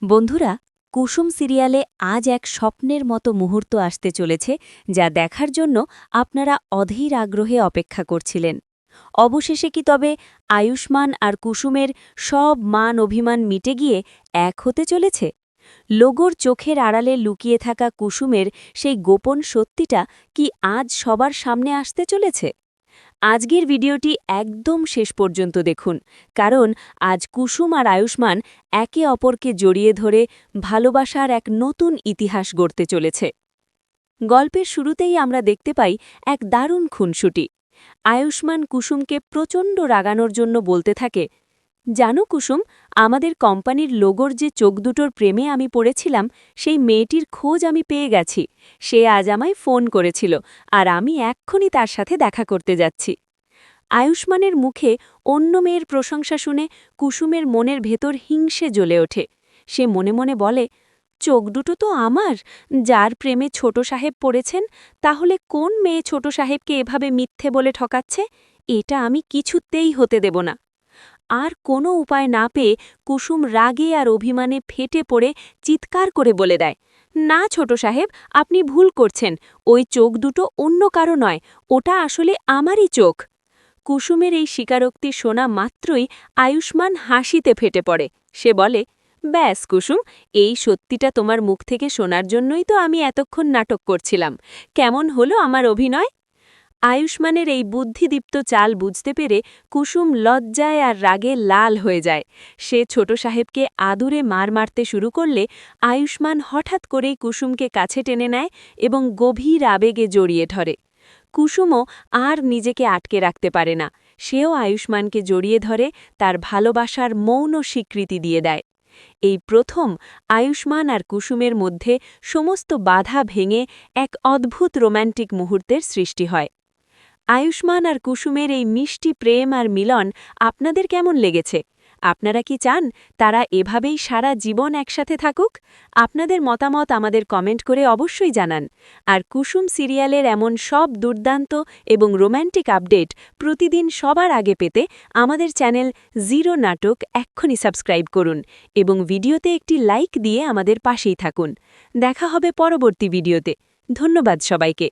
বন্ধুরা, কুসুম সিরিয়ালে আজ এক স্বপ্নের মতো মুহূর্ত আসতে চলেছে, যা দেখার জন্য আপনারা অধীর আগ্রহে অপেক্ষা করছিলেন। অবশেষে কি তবে আয়ুষ্মান আর কুসুমের সব মান অভিমান মিটে গিয়ে এক হতে চলেছে? লোগোর চোখের আড়ালে লুকিয়ে থাকা কুসুমের সেই গোপন সত্যিটা কি আজ সবার সামনে আসতে চলেছে? আজকের ভিডিওটি একদম শেষ পর্যন্ত দেখুন, কারণ আজ কুসুম আর আয়ুষ্মান একে অপরকে জড়িয়ে ধরে ভালোবাসার এক নতুন ইতিহাস গড়তে চলেছে। গল্পের শুরুতেই আমরা দেখতে পাই এক দারুণ খুনসুটি। আয়ুষ্মান কুসুমকে প্রচণ্ড রাগানোর জন্য বলতে থাকে, জানো কুসুম, আমাদের কোম্পানির লোগোর যে চোখ দুটোর প্রেমে আমি পড়েছিলাম, সেই মেয়েটির খোঁজ আমি পেয়ে গেছি। সে আজ আমায় ফোন করেছিল, আর আমি এক্ষুনি তার সাথে দেখা করতে যাচ্ছি। আয়ুষ্মানের মুখে অন্য মেয়ের প্রশংসা শুনে কুসুমের মনের ভেতর হিংসে জ্বলে ওঠে। সে মনে মনে বলে, চোখ দুটো তো আমার, যার প্রেমে ছোট সাহেব পড়েছেন, তাহলে কোন মেয়ে ছোট সাহেবকে এভাবে মিথ্যে বলে ঠকাচ্ছে? এটা আমি কিছুতেই হতে দেব না। আর কোনো উপায় না পেয়ে কুসুম রাগে আর অভিমানে ফেটে পড়ে চিৎকার করে বলে দেয়, না ছোট সাহেব, আপনি ভুল করছেন, ওই চোখ দুটো অন্য কারো নয়, ওটা আসলে আমারই চোখ। কুসুমের এই স্বীকারোক্তি শোনা মাত্রই আয়ুষ্মান হাসিতে ফেটে পড়ে। সে বলে, ব্যাস কুসুম, এই সত্যিটা তোমার মুখ থেকে শোনার জন্যই তো আমি এতক্ষণ নাটক করছিলাম। কেমন হলো আমার অভিনয়? আয়ুষ্মানের এই বুদ্ধিদীপ্ত চাল বুঝতে পেরে কুসুম লজ্জায় আর রাগে লাল হয়ে যায়। সে ছোট সাহেবকে আদুরে মার মারতে শুরু করলে আয়ুষ্মান হঠাৎ করেই কুসুমকে কাছে টেনে নেয় এবং গভীর আবেগে জড়িয়ে ধরে। কুসুমও আর নিজেকে আটকে রাখতে পারে না। সেও আয়ুষ্মানকে জড়িয়ে ধরে তার ভালোবাসার মৌন স্বীকৃতি দিয়ে দেয়। এই প্রথম আয়ুষ্মান আর কুসুমের মধ্যে সমস্ত বাধা ভেঙে এক অদ্ভুত রোম্যান্টিক মুহূর্তের সৃষ্টি হয়। আয়ুষ্মান আর কুসুমের এই মিষ্টি প্রেম আর মিলন আপনাদের কেমন লেগেছে? আপনারা কি চান তারা এভাবেই সারা জীবন একসাথে থাকুক? আপনাদের মতামত আমাদের কমেন্ট করে অবশ্যই জানান। আর কুসুম সিরিয়ালের এমন সব দুর্দান্ত এবং রোম্যান্টিক আপডেট প্রতিদিন সবার আগে পেতে আমাদের চ্যানেল জিরো নাটক এক্ষুনি সাবস্ক্রাইব করুন এবং ভিডিওতে একটি লাইক দিয়ে আমাদের পাশেই থাকুন। দেখা হবে পরবর্তী ভিডিওতে। ধন্যবাদ সবাইকে।